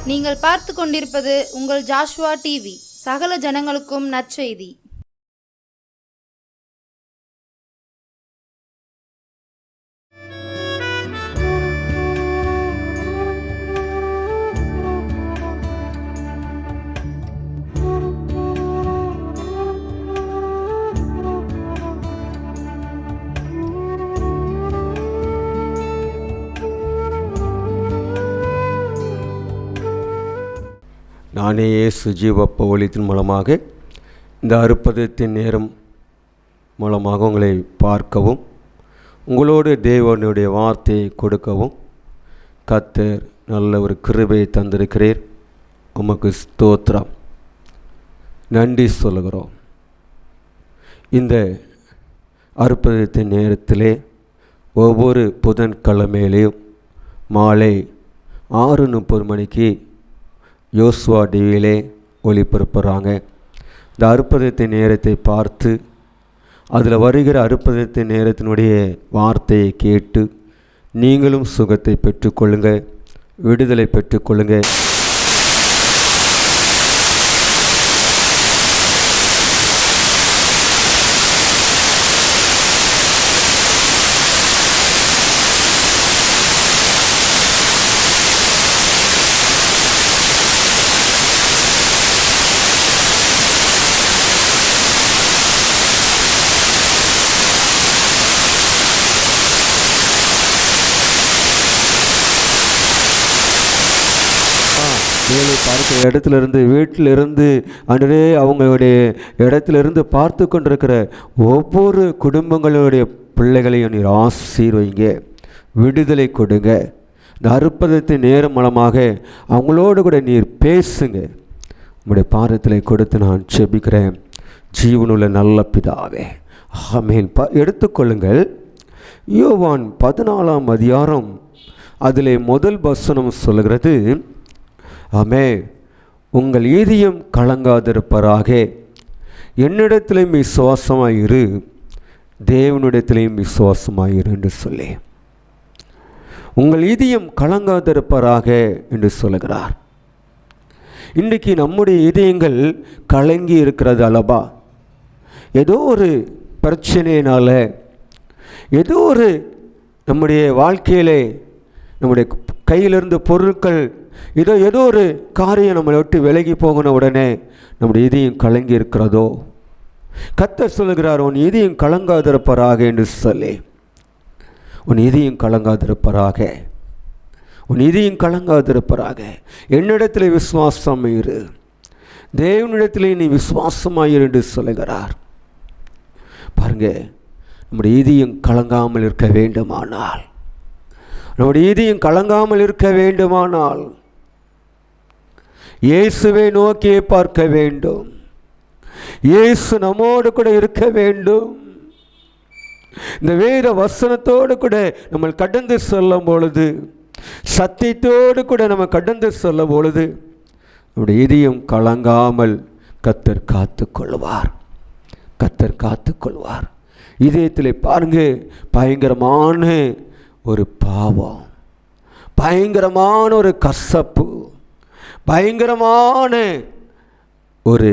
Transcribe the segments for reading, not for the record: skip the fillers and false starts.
நீங்கள் பார்த்து கொண்டிருப்பது உங்கள் ஜாஷுவா டிவி. சகல ஜனங்களுக்கும் நற்செய்தி. நானே இயேசு ஜீவப்ப ஒளித்தின் மூலமாக இந்த அற்புதத்தின் நேரம் மூலமாக உங்களை பார்க்கவும் உங்களோடு தேவனுடைய வார்த்தையை கொடுக்கவும் கர்த்தர் நல்ல ஒரு கிருபையை தந்திருக்கிறீர். உமக்கு ஸ்தோத்திரம், நன்றி சொல்லுகிறோம். இந்த அற்புதத்தின் நேரத்திலே ஒவ்வொரு புதன்கிழமையிலையும் மாலை 6:30 மணிக்கு யோசுவா டிவியிலே ஒளிபரப்புகிறாங்க. இந்த அற்புதத்தின் நேரத்தை பார்த்து அதில் வருகிற அற்புதத்தின் நேரத்தினுடைய வார்த்தையை கேட்டு நீங்களும் சுகத்தை பெற்றுக்கொள்ளுங்கள், விடுதலை பெற்றுக்கொள்ளுங்கள். இடத்துலேருந்து வீட்டிலிருந்து அன்றே அவங்களுடைய இடத்துலேருந்து பார்த்து கொண்டிருக்கிற ஒவ்வொரு குடும்பங்களுடைய பிள்ளைகளையும் நீர் ஆசீர்வைங்க, விடுதலை கொடுங்க. இந்த அற்புதத்தின் நேரம் மூலமாக அவங்களோடு கூட நீர் பேசுங்க. உங்களுடைய பாதத்தில் கொடுத்து நான் செபிக்கிறேன். ஜீவனுள்ள நல்ல பிதாவே, ஆமென். எடுத்துக்கொள்ளுங்கள். யோவான் 14ஆம் அதிகாரம் அதில் முதல் வசனம் சொல்லுகிறது, ஆமே, உங்கள் இதயம் கலங்காதிருப்பதாக, என்னிடத்திலையும் விசுவாசமாயிரு, தேவனிடத்திலையும் விசுவாசமாயிரு என்று சொல்லி உங்கள் இதயம் கலங்காதிருப்பதாக என்று சொல்லுகிறார். இன்றைக்கு நம்முடைய இதயங்கள் கலங்கி இருக்கிறது அல்லவா? ஏதோ ஒரு பிரச்சனையினால், ஏதோ ஒரு நம்முடைய வாழ்க்கையிலே நம்முடைய கையிலிருந்து பொருட்கள் ஏதோ ஒரு காரியம் நம்மளை விட்டு விலகி போகணும், உடனே நம்முடைய இதயம் கலங்கி இருக்கிறதோ? கர்த்தர் சொல்லுகிறார், உன் இதயம் கலங்காதிருப்பதாக என்று சொல்லி. உன் இதயம் கலங்காதிருப்பதாக, உன் இதயம் கலங்காதிருப்பதாக. என்னிடத்தில் விசுவாசம் இரு, தேவனிடத்தில் நீ விசுவாசமாயிரு என்று சொல்லுகிறார். பாருங்க, நம்முடைய இதயம் கலங்காமல் இருக்க வேண்டுமானால், நம்முடைய இதயம் கலங்காமல் இருக்க வேண்டுமானால் இயேசுவை நோக்கியே பார்க்க வேண்டும். இயேசு நம்மோடு கூட இருக்க வேண்டும். இந்த வேத வசனத்தோடு கூட நம்ம கடந்து செல்லும் பொழுது, சத்தியத்தோடு கூட நம்ம கடந்து செல்லும் பொழுது நம்முடைய இதயம் கலங்காமல் கர்த்தர் காத்துக்கொள்வார். கர்த்தர் காத்துக்கொள்வார். இதயத்தில் பாருங்க, பயங்கரமான ஒரு பாவம், பயங்கரமான ஒரு கசப்பு, பயங்கரமான ஒரு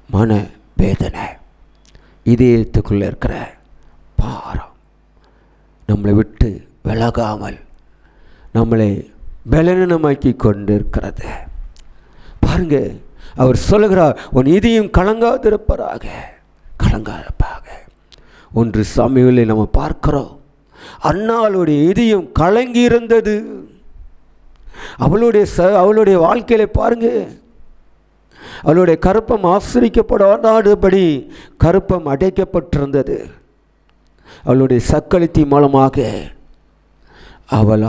மன வேதனை, இதயத்துக்குள்ளே இருக்கிற பாரம் நம்மளை விட்டு விலகாமல் நம்மளை பலவீனமாக்கி கொண்டிருக்கிறது. பாருங்க, அவர் சொல்லுகிறார், உன் இதயம் கலங்காதிருப்பதாக, கலங்காதிருப்பாக. 1 சாமுவேலை நம்ம பார்க்கிறோம். அன்னாளுடைய இதயம் கலங்கி இருந்தது. அவளுடைய வாழ்க்கையில பாருங்க, அவளுடைய கருப்பம் ஆசிரிக்கப்படாதபடி கருப்பம் அடைக்கப்பட்டிருந்தது. அவளுடைய சக்களத்தி மூலமாக அவள்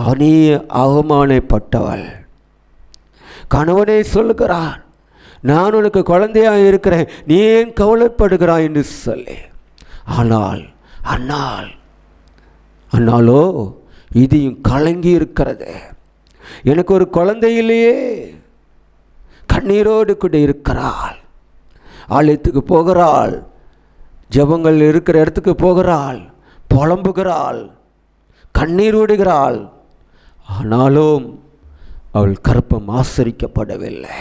அவமானப்பட்டவள். கணவனே சொல்லுகிறான், நான் உனக்கு குழந்தையாக இருக்கிறேன், நீ ஏன் கவலைப்படுகிறாய் என்று சொல்லி. ஆனால் அண்ணாளோ இதையும் கலங்கி இருக்கிறது. எனக்கு ஒரு குழந்தை இல்லையே, கண்ணீரோடு கூட இருக்கிறாள். ஆலயத்துக்கு போகிறாள், ஜெபங்கள் இருக்கிற இடத்துக்கு போகிறாள், புலம்புகிறாள், கண்ணீர் விடுகிறாள். ஆனாலும் அவள் கற்பம் ஆசரிக்கப்படவில்லை.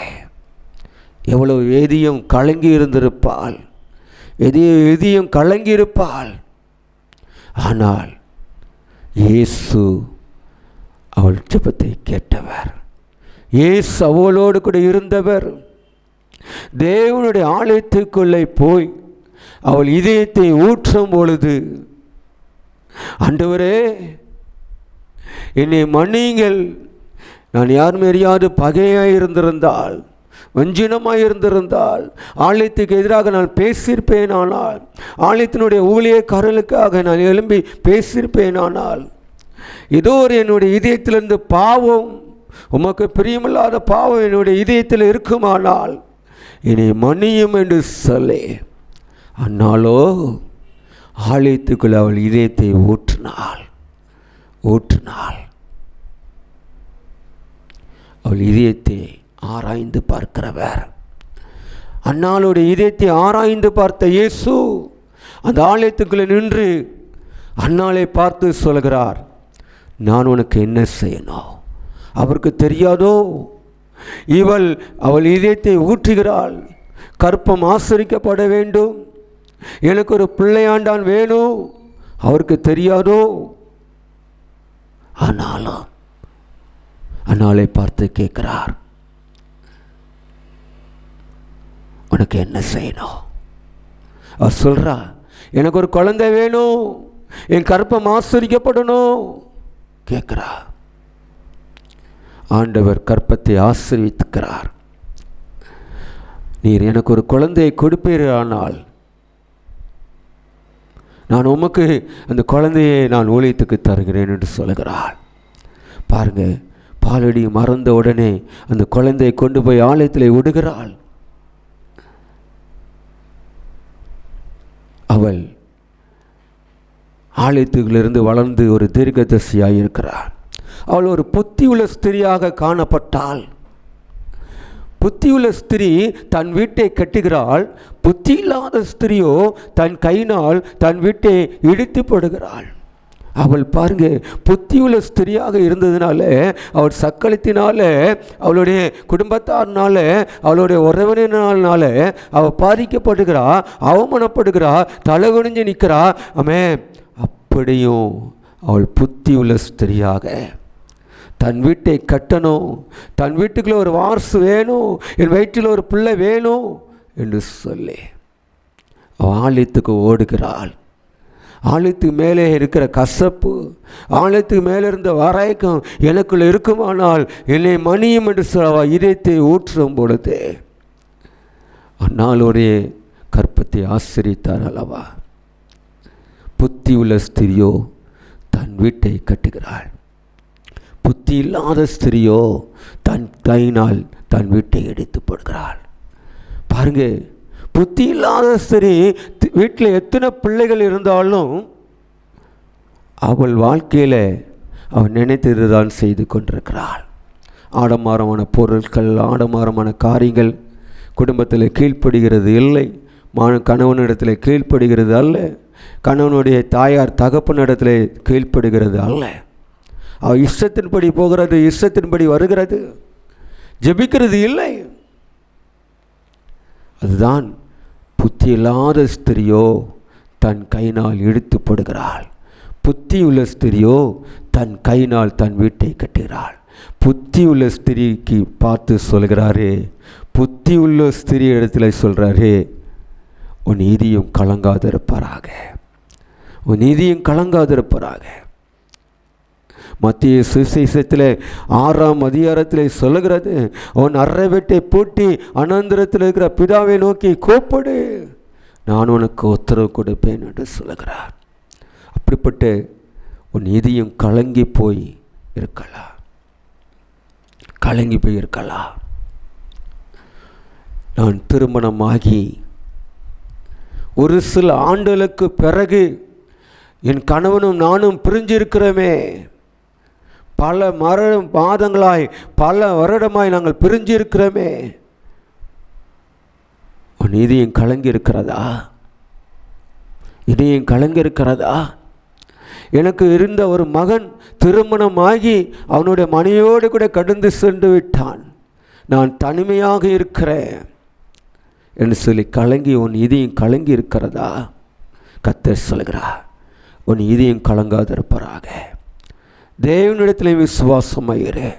எவ்வளவு எதியும் கலங்கி இருந்திருப்பாள், எதியும் கலங்கி இருப்பாள். ஆனால் இயேசு அவள் ஜெபத்தை கேட்டவர். இயேசு அவளோடு கூட இருந்தவர். தேவனுடைய ஆலயத்துக்குள்ளே போய் அவள் இதயத்தை ஊற்றும் பொழுது, ஆண்டவரே என்னை மன்னியுங்கள், நான் யாரும் அறியாது பகையாக இருந்திருந்தால், வஞ்சினமாக இருந்திருந்தால், ஆலயத்துக்கு எதிராக நான் பேசியிருப்பேனானால், ஆலயத்தினுடைய ஊழியக்காரர்களுக்காக நான் எழும்பி பேசியிருப்பேனானால், ஏதோ ஒரு என்னுடைய இதயத்திலிருந்து பாவம், உமக்கு பிரியமில்லாத பாவம் என்னுடைய இதயத்தில் இருக்குமானால் என்னை மன்னியும் என்று சொல்லி, அன்னாலோ ஆலயத்துக்குள் அவள் இதயத்தை ஊற்றினாள். அவள் இதயத்தை ஆராய்ந்து பார்க்கிறவர். அன்னாளுடைய இதயத்தை ஆராய்ந்து பார்த்த இயேசு அந்த ஆலயத்துக்குள்ளே நின்று அன்னாளை பார்த்து சொல்கிறார், நான் உனக்கு என்ன செய்யணும்? அவருக்கு தெரியாதோ அவள் இதயத்தை ஊற்றுகிறாள், கற்பம் ஆசரிக்கப்பட வேண்டும், எனக்கு ஒரு பிள்ளையாண்டான் வேணும், அவருக்கு தெரியாதோ? ஆனாலும் அன்னாளை பார்த்து கேட்கிறார், உனக்கு என்ன செய்யணும்? அவர் சொல்றா, எனக்கு ஒரு குழந்தை வேணும், என் கற்பம் ஆசரிக்கப்படணும் கேட்கிறா. ஆண்டவர் கற்பத்தை ஆசீர்வதிக்கிறார். நீர் எனக்கு ஒரு குழந்தையை கொடுப்பீரானால் நான் உமக்கு அந்த குழந்தையை நான் ஊழியத்துக்கு தருகிறேன் என்று சொல்கிறாள். பாருங்க, பாலடி மறந்த உடனே அந்த குழந்தையை கொண்டு போய் ஆலயத்தில் விடுகிறாள். அவள் ஆலயத்துக்குள்ளிருந்து வளர்ந்து ஒரு தீர்க்கதரிசியாக இருக்கிறாள். அவள் ஒரு புத்தியுள்ள ஸ்திரியாக காணப்பட்டாள். புத்தியுள்ள ஸ்திரீ தன் வீட்டை கட்டுகிறாள், புத்தி இல்லாத ஸ்திரியோ தன் கையினால் தன் வீட்டை இடித்து போடுகிறாள். அவள் பாருங்க, புத்தியுள்ள ஸ்திரியாக இருந்ததுனால, அவள் சக்களத்தினால, அவளுடைய குடும்பத்தார்னால, அவளுடைய உறவினர்னால அவள் பாதிக்கப்படுகிறா, அவமானப்படுகிறா, தலைகுனிஞ்சு நிற்கிறா. ஆமே, அப்படியும் அவள் புத்தியுள்ள ஸ்திரியாக தன் வீட்டை கட்டணும், தன் வீட்டுக்குள்ள ஒரு வாரிசு வேணும், என் வயிற்றில் ஒரு பிள்ளை வேணும் என்று சொல்லி அவள் ஆலயத்துக்கு ஓடுகிறாள். ஆலயத்துக்கு மேலே இருக்கிற கசப்பு, ஆலயத்துக்கு மேலே இருந்த வரைக்கும் எனக்குள்ள இருக்குமானால் என்னை மணியும் என்று சொல்ல இதயத்தை ஊற்றும் பொழுது அந்நாளுடைய கற்பத்தை ஆசிரித்தார் அல்லவா. புத்தி உள்ள ஸ்திரியோ தன் வீட்டை கட்டுகிறாள், புத்தி இல்லாத ஸ்திரியோ தன் கையினால் தன் வீட்டை எடுத்து போடுகிறாள். பாருங்க, புத்தி இல்லாத ஸ்திரீ வீட்டில் எத்தனை பிள்ளைகள் இருந்தாலும் அவள் வாழ்க்கையில் அவள் நினைத்தது தான் செய்து கொண்டிருக்கிறாள். ஆடம்பரமான பொருட்கள், ஆடம்பரமான காரியங்கள் குடும்பத்தில் கீழ்ப்படுகிறது இல்லை, கணவனிடத்தில் கீழ்ப்படுகிறது அல்ல, கணவனுடைய தாயார் தகப்பனிடத்தில் கீழ்ப்படுகிறது அல்ல. அவள் இஷ்டத்தின்படி போகிறது, இஷ்டத்தின்படி வருகிறது, ஜெபிக்கிறது இல்லை. அதுதான் புத்தி இல்லாத ஸ்திரியோ தன் கையினால் இழுத்து போடுகிறாள், புத்தி உள்ள ஸ்திரியோ தன் கையினால் தன் வீட்டை கட்டுகிறாள். புத்தி உள்ள ஸ்திரிக்கு பார்த்து சொல்கிறாரே, புத்தி உள்ள ஸ்திரி இடத்துல சொல்கிறாரே, உன் நீதியும் கலங்காதிருப்பாராக, உன் நீதியும் கலங்காதிருப்பாராக. மத்திய சுவிசேஷத்தில் 6ஆம் அதிகாரத்தில் சொல்லுகிறது, உன் அறை வீட்டை பூட்டி அனந்தரத்தில் இருக்கிற பிதாவை நோக்கி கூப்பிடு, நான் உனக்கு உத்தரவு கொடுப்பேன் என்று சொல்லுகிறார். அப்படிப்பட்ட உன் நீதியும் கலங்கி போய் இருக்கலாம், கலங்கி போய் இருக்கலாம். நான் திருமணமாகி ஒரு சில ஆண்டுகளுக்கு பிறகு என் கணவனும் நானும் பிரிஞ்சிருக்கிறோமே, பல மாதங்களாய் பல வருடமாய் நாங்கள் பிரிஞ்சிருக்கிறோமே, உன் இதயம் கலங்கி இருக்கிறதா? இதயம் கலங்கி இருக்கிறதா? எனக்கு இருந்த ஒரு மகன் திருமணமாகி அவனுடைய மனையோடு கூட கடந்து சென்று விட்டான், நான் தனிமையாக இருக்கிறேன் என்று சொல்லி கலங்கி உன் இதயம் கலங்கி இருக்கிறதா? கர்த்தர் சொல்கிறார், உன் இதயம் கலங்காதிருப்பதாக. தேவனிடத்தில் விசுவாசமாயிரு,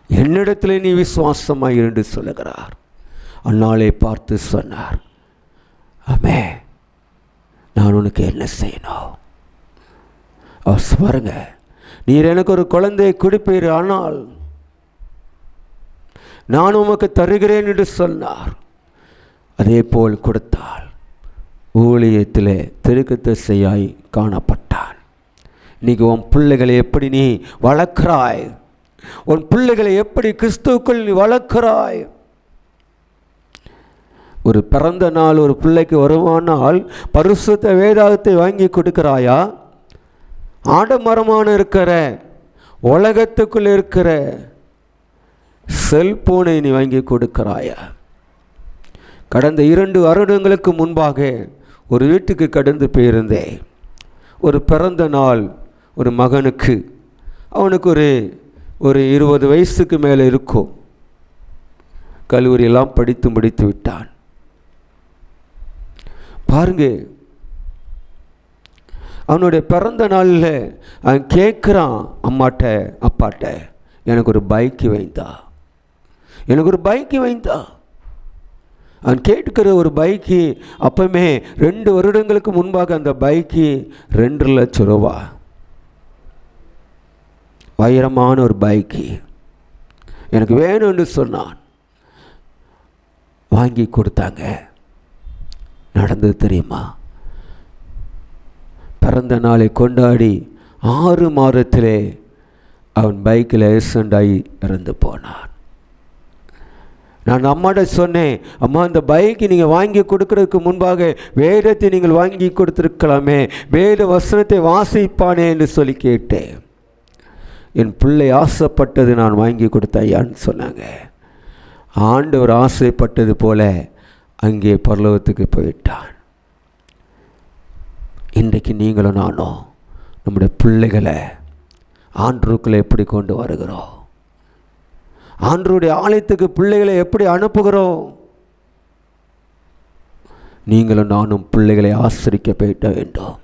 என்னிடத்தில் நீ விசுவாசமாயிரு என்று சொல்லுகிறார். அந்நாளை பார்த்து சொன்னார், ஆமே, நான் உனக்கு என்ன செய்யணும்? அவர் பாருங்க, நீர் எனக்கு ஒரு குழந்தையை கொடுப்பீர், ஆனால் நான் உமக்கு தருகிறேன் என்று சொன்னார். அதே போல் கொடுத்தாள். ஊழியத்திலே தீர்க்கதரிசியாய் காணப்பட்டான். இன்னைக்கு உன் பிள்ளைகளை எப்படி நீ வளர்க்கிறாய்? உன் பிள்ளைகளை எப்படி கிறிஸ்துவுக்குள் நீ வளர்க்கிறாய்? ஒரு பிறந்த நாள் ஒரு பிள்ளைக்கு வருமானால் பரிசுத்த வேதாகத்தை வாங்கி கொடுக்கிறாயா? ஆடம்பரமான இருக்கிற உலகத்துக்குள் இருக்கிற செல்போனை நீ வாங்கி கொடுக்கிறாயா? கடந்த 2 வருடங்களுக்கு முன்பாக ஒரு வீட்டுக்கு கடந்து போயிருந்தேன். ஒரு பிறந்த நாள் ஒரு மகனுக்கு, அவனுக்கு ஒரு 20 வயசுக்கு மேலே இருக்கும். கல்லூரியெல்லாம் படித்து முடித்து விட்டான். பாருங்க, அவனுடைய பிறந்த நாளில் அவன் கேட்குறான் அம்மாட்ட, அப்பாட்ட, எனக்கு ஒரு பைக்கு வைந்தா, எனக்கு ஒரு பைக்கு வைந்தா. அவன் கேட்கிற ஒரு பைக்கு அப்பவுமே 2 வருடங்களுக்கு முன்பாக அந்த பைக்கு 2 லட்சம் ரூபா, வைரமான ஒரு பைக்கு எனக்கு வேணும்னு சொன்னான். வாங்கி கொடுத்தாங்க. நடந்தது தெரியுமா? பிறந்த நாளை கொண்டாடி 6 மாதத்திலே அவன் பைக்கில் ஆக்சிடென்ட் ஆகி இறந்து போனான். நான் அம்மாட்ட சொன்னேன், அம்மா, அந்த பைக்கு நீங்கள் வாங்கி கொடுக்கறதுக்கு முன்பாக வேதத்தை நீங்கள் வாங்கி கொடுத்துருக்கலாமே, வேத வசனத்தை வாசிப்பானே என்று சொல்லி கேட்டேன். என் பிள்ளை ஆசைப்பட்டது நான் வாங்கி கொடுத்தாயான்னு சொன்னாங்க. ஆண்டவர் ஆசைப்பட்டது போல அங்கே பரலோகத்துக்கு போயிட்டான். இன்றைக்கு நீங்களும் நானும் நம்முடைய பிள்ளைகளை ஆண்டவருக்குள்ளே எப்படி கொண்டு வருகிறோம்? ஆண்டவருடைய ஆலயத்துக்கு பிள்ளைகளை எப்படி அனுப்புகிறோம்? நீங்களும் நானும் பிள்ளைகளை ஆசிரிக்க போயிட்ட வேண்டும்.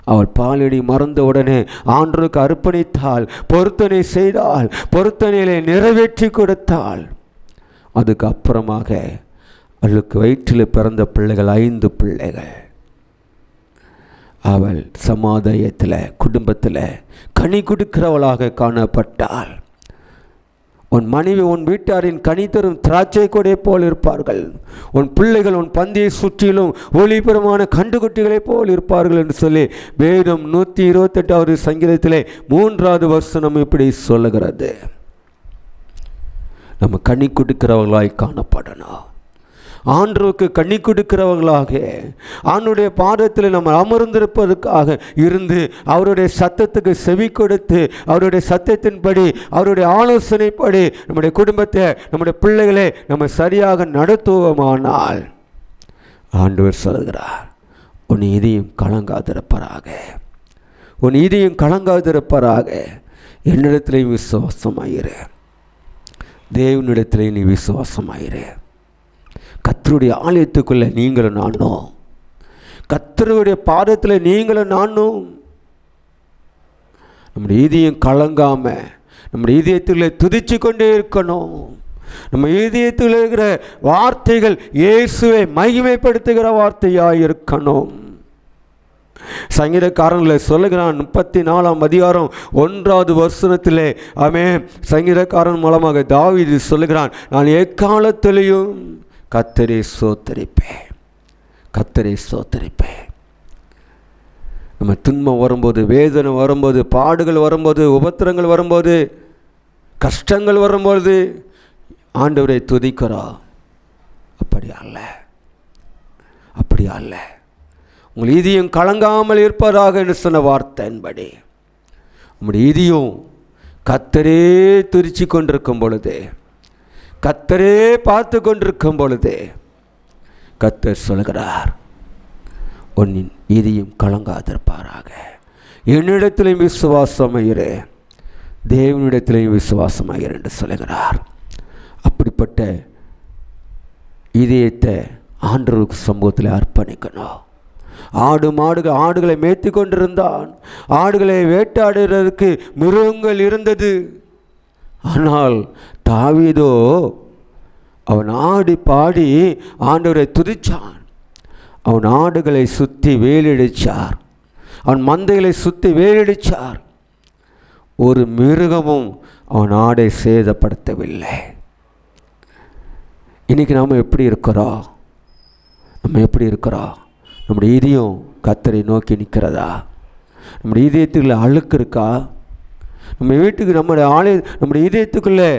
அவள் பாலடி மறந்த உடனே ஆண்டவருக்கு அர்ப்பணித்தாள், பொருத்தனை செய்தாள், பொருத்தனைகளை நிறைவேற்றி கொடுத்தாள். அதுக்கு அப்புறமாக அவளுக்கு வயிற்றில் பிறந்த பிள்ளைகள் 5 பிள்ளைகள். அவள் சமாதாயத்தில் குடும்பத்தில் கனி கொடுக்கிறவளாக காணப்பட்டாள். உன் மனைவி உன் வீட்டாரின் கனி தரும் திராட்சை கொடை போல் இருப்பார்கள். உன் பிள்ளைகள் உன் பந்தியை சுற்றிலும் ஒளிபுறமான கண்டுகுட்டிகளைப் போல் இருப்பார்கள் என்று சொல்லி வேதம் 128வது சங்கீதத்திலே 3வது வசனம் இப்படி சொல்லுகிறது. நம்ம கனி கொடுக்கிறவர்களாய் காணப்படணும். ஆண்டவருக்கு கனி கொடுக்கிறவர்களாக ஆண்டுடைய பாதத்தில் நம்ம அமர்ந்திருப்பதற்காக இருந்து அவருடைய சத்தத்துக்கு செவி கொடுத்து அவருடைய சத்தத்தின்படி அவருடைய ஆலோசனைப்படி நம்முடைய குடும்பத்தை நம்முடைய பிள்ளைகளை நம்ம சரியாக நடத்துவோமானால் ஆண்டவர் சொல்கிறார், உன் இதயம் கலங்காதிருப்பராக, உன் இதயம் கலங்காதிருப்பராக. என்னிடத்திலே விசுவாசமாயிரு, தேவனிடத்திலே நீ விசுவாசமாயிரு. கர்த்தருடைய ஆலயத்துக்குள்ளே நீங்களும் நானும், கர்த்தருடைய பாதத்தில் நீங்களும் நானும் நம்முடைய இதயம் கலங்காம நம்முடைய இதயத்தில் துதிச்சு கொண்டே இருக்கணும். நம்ம இதயத்தில் இருக்கிற வார்த்தைகள் இயேசுவை மகிமைப்படுத்துகிற வார்த்தையாக இருக்கணும். சங்கீதக்காரனில் சொல்லுகிறான் 34ஆம் அதிகாரம் 1வது வசனத்திலே, சங்கீதக்காரன் மூலமாக தாவீது சொல்லுகிறான், நான் எக்காலத்திலையும் கர்த்தரை ஸ்தோத்திரிப்பேன், கர்த்தரை ஸ்தோத்திரிப்பேன். நம்ம துன்பம் வரும்போது, வேதனை வரும்போது, பாடுகள் வரும்போது, உபத்திரங்கள் வரும்போது, கஷ்டங்கள் வரும்போது ஆண்டவரை துதிக்கிறோம். அப்படி அல்ல, அப்படி அல்ல. உங்கள் இதயம் கலங்காமல் இருப்பதாக என்று சொன்ன வார்த்தையின்படி உங்களுடைய இதயம் கர்த்தரே துதிச்சு கொண்டிருக்கும் பொழுது, கர்த்தரே பார்த்து கொண்டிருக்கும் பொழுது கர்த்தர் சொல்கிறார், உன்னின் இதயம் கலங்காதிருப்பாராக. என்னிடத்திலையும் விசுவாசமாயிரு, தேவனிடத்திலையும் விசுவாசமாயிரு என்று சொல்லுகிறார். அப்படிப்பட்ட இதயத்தை ஆண்டவருக்கு சமூகத்தில் அர்ப்பணிக்கணும். ஆடுகளை மேய்த்து கொண்டிருந்தான். ஆடுகளை வேட்டாடுறதுக்கு மிருகங்கள் இருந்தது. ஆனால் தாவீதோ அவன் ஆடி பாடி ஆண்டவரை துதிச்சான். அவன் ஆடுகளை சுற்றி வேலிடிச்சார், அவன் மந்தைகளை சுற்றி வேலிடிச்சார். ஒரு மிருகமும் அவன் ஆடை சேதப்படுத்தவில்லை. இன்றைக்கி நாம் எப்படி இருக்கிறோம்? நம்முடைய இதயம் கர்த்தரை நோக்கி நிற்கிறதா? நம்முடைய இதயத்துக்குள்ளே அழுக்கு இருக்கா? நம்ம வீட்டுக்கு நம்முடைய இதயத்துக்குள்ளே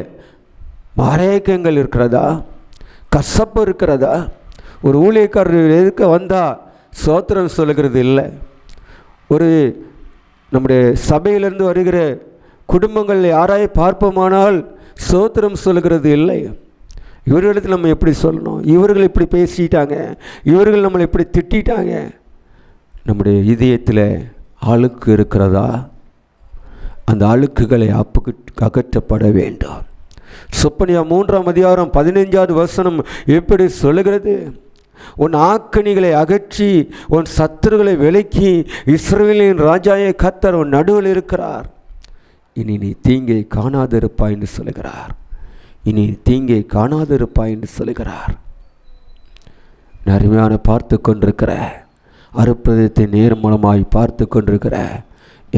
மறைக்கங்கள் இருக்கிறதா? கசப்பு இருக்கிறதா? ஒரு ஊழியக்காரர் எதுக்க வந்தால் சோத்திரம் சொல்லுகிறது இல்லை. ஒரு நம்முடைய சபையிலிருந்து வருகிற குடும்பங்கள் யாராய் பார்ப்போமானால் சோத்திரம் சொல்லுகிறது இல்லை. இவர்களிடத்தில் நம்ம எப்படி சொல்லணும்? இவர்கள் இப்படி பேசிட்டாங்க, இவர்கள் நம்மளை இப்படி திட்டாங்க. நம்முடைய இதயத்தில் அழுக்கு இருக்கிறதா? அந்த அழுக்குகளை அகற்றப்பட வேண்டும். சொப்பனியா 3ஆம் அதிகாரம் 15வது வசனம் எப்படி சொல்லுகிறது? உன் ஆக்கணிகளை அகற்றி உன் சத்துருகளை விலக்கி இஸ்ரவேலின் ராஜாயை கர்த்தர் உன் நடுவில் இருக்கிறார். இனி நீ தீங்கை காணாதிருப்பாய் என்று சொல்லுகிறார். அருமையான பார்த்து கொண்டிருக்கிற அற்புதத்தை நேர் மூலமாய் பார்த்து கொண்டிருக்கிற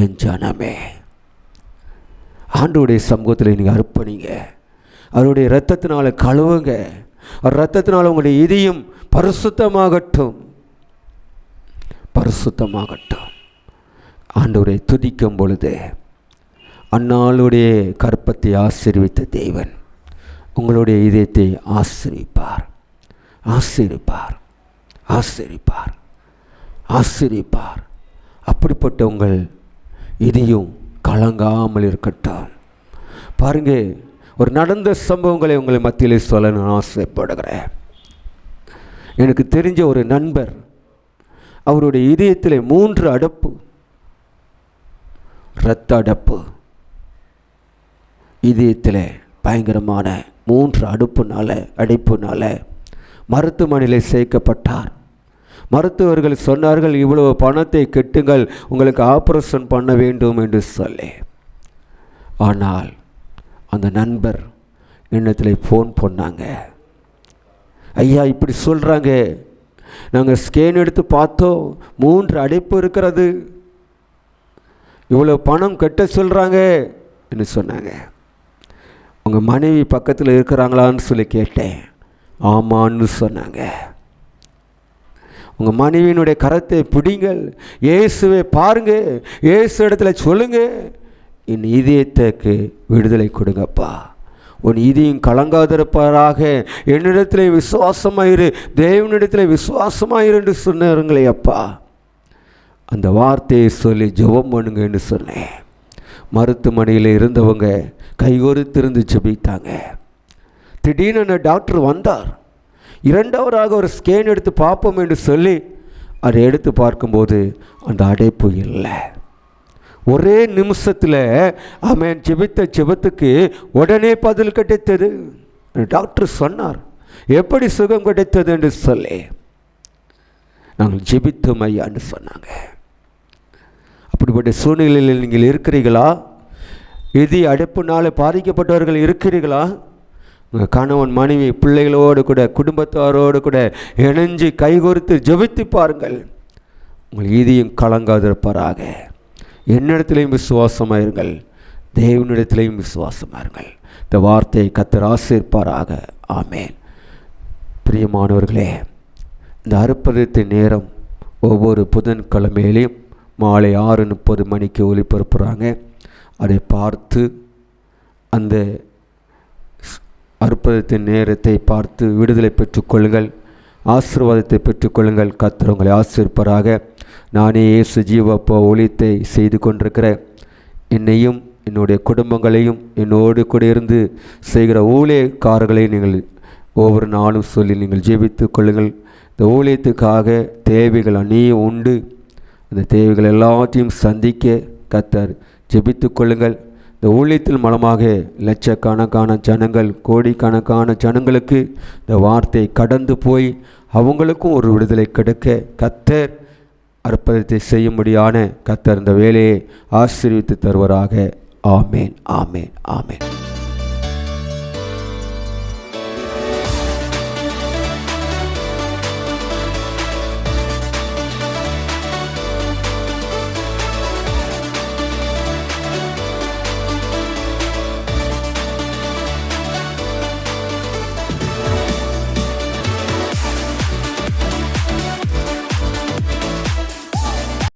என் ஜனமே, ஆண்டவருடைய சமூகத்தில் நீங்கள் அர்ப்பணிங்க. அவருடைய இரத்தத்தினால கழுவுங்க. அவர் இரத்தத்தினால் உங்களுடைய இதயம் பரிசுத்தமாகட்டும். ஆண்டவரை துதிக்கும் பொழுது அன்னாளுடைய கற்பத்தை ஆசீர்வித்த தேவன் உங்களுடைய இதயத்தை ஆசீர்விப்பார். அப்படிப்பட்ட உங்கள் இதயம் கலங்காமல் இருக்கட்டும். பாருங்க, ஒரு நடந்த சம்பவங்களை உங்களை மத்தியிலே சொல்ல நான் ஆசைப்படுகிறேன். எனக்கு தெரிஞ்ச ஒரு நண்பர், அவருடைய இதயத்தில் 3 அடைப்பு, இரத்த அடைப்பு, இதயத்தில் பயங்கரமான 3 அடைப்புனால மருத்துவமனையில் சேர்க்கப்பட்டார். மருத்துவர்கள் சொன்னார்கள், இவ்வளவு பணத்தை கட்டுங்கள், உங்களுக்கு ஆப்ரேஷன் பண்ண வேண்டும் என்று சொல்லி. ஆனால் அந்த நண்பர் என்னத்தில் ஃபோன் பண்ணாங்க, ஐயா இப்படி சொல்கிறாங்க, நாங்கள் ஸ்கேன் எடுத்து பார்த்தோம், 3 அடைப்பு இருக்கிறது, இவ்வளோ பணம் கட்ட சொல்கிறாங்க என்று சொன்னாங்க. உங்கள் மனைவி பக்கத்தில் இருக்கிறாங்களான்னு சொல்லி கேட்டேன். ஆமான்னு சொன்னாங்க. உங்கள் மனைவியினுடைய கரத்தை பிடிங்கள், இயேசுவை பாருங்க, இயேசு இடத்துல சொல்லுங்க, என் இதயத்துக்கு விடுதலை கொடுங்கப்பா, உன் இதயம் கலங்காதிருப்பாராக, என்னிடத்தில் விசுவாசமாயிரு, தேவனிடத்தில் விசுவாசமாயிரு என்று சொன்னாருங்களே அப்பா. அந்த வார்த்தையை சொல்லி ஜெபம் பண்ணுங்க என்று சொன்னேன். மருத்துவமனையில் இருந்தவங்க கைகோர்த்திருந்து ஜெபித்தாங்க. திடீர்னு டாக்டர் வந்தார். 2வராக ஒரு ஸ்கேன் எடுத்து பார்ப்போம் என்று சொல்லி அதை எடுத்து பார்க்கும்போது அந்த அடைப்பு இல்லை. ஒரே நிமிஷத்தில் அவன் ஜெபித்த ஜெபத்துக்கு உடனே பதில் கிடைத்தது. டாக்டர் சொன்னார், எப்படி சுகம் கிடைத்தது என்று சொல்லி. நாங்கள் ஜெபித்தோம் ஐயான்னு சொன்னாங்க. அப்படிப்பட்ட சூழ்நிலையில் நீங்கள் இருக்கிறீர்களா? எதி அடைப்புனால பாதிக்கப்பட்டவர்கள் இருக்கிறீர்களா? உங்கள் கணவன் மனைவி பிள்ளைகளோடு கூட குடும்பத்தாரோடு கூட இணைஞ்சு கைகோர்த்து ஜெபித்து பாருங்கள். உங்கள் இதயம் கலங்காதிருப்பாராக. என்னிடத்திலையும் விசுவாசமாயிருங்கள், தேவனிடத்திலையும் விசுவாசமாயிருங்கள். இந்த வார்த்தையை கர்த்தர் ஆசீர்வதிப்பாராக. ஆமேன். பிரியமானவர்களே, இந்த அற்புதத்தின் நேரம் ஒவ்வொரு புதன்கிழமையிலையும் மாலை 6:30 மணிக்கு ஒளிபரப்புகிறாங்க. அதை பார்த்து அந்த அற்புதத்தின் நேரத்தை பார்த்து விடுதலை பெற்றுக்கொள்ளுங்கள், ஆசீர்வாதத்தை பெற்றுக்கொள்ளுங்கள். கர்த்தர் உங்களை ஆசீர்வதிப்பாராக. நானே இயேசு ஜீவப்பா ஊழியத்தை செய்து கொண்டிருக்கிற என்னையும் என்னுடைய குடும்பங்களையும் என்னோடு கூட இருந்து செய்கிற ஊழியக்காரர்களை நீங்கள் ஒவ்வொரு நாளும் சொல்லி நீங்கள் ஜெபித்து கொள்ளுங்கள். இந்த ஊழியத்துக்காக தேவைகள் அநேகம் உண்டு. அந்த தேவைகள் எல்லாத்தையும் சந்திக்க கர்த்தர் ஜெபித்து கொள்ளுங்கள். இந்த ஊழியத்தின் மூலமாக லட்சக்கணக்கான ஜனங்கள், கோடிக்கணக்கான ஜனங்களுக்கு இந்த வார்த்தை கடந்து போய் அவங்களுக்கும் ஒரு விடுதலை கிடைக்க கர்த்தர் அற்புதத்தை செய்யும்படியான கர்த்தர் இந்த வேலையை ஆசீர்வதித்து தருவராக. ஆமேன், ஆமேன், ஆமேன்.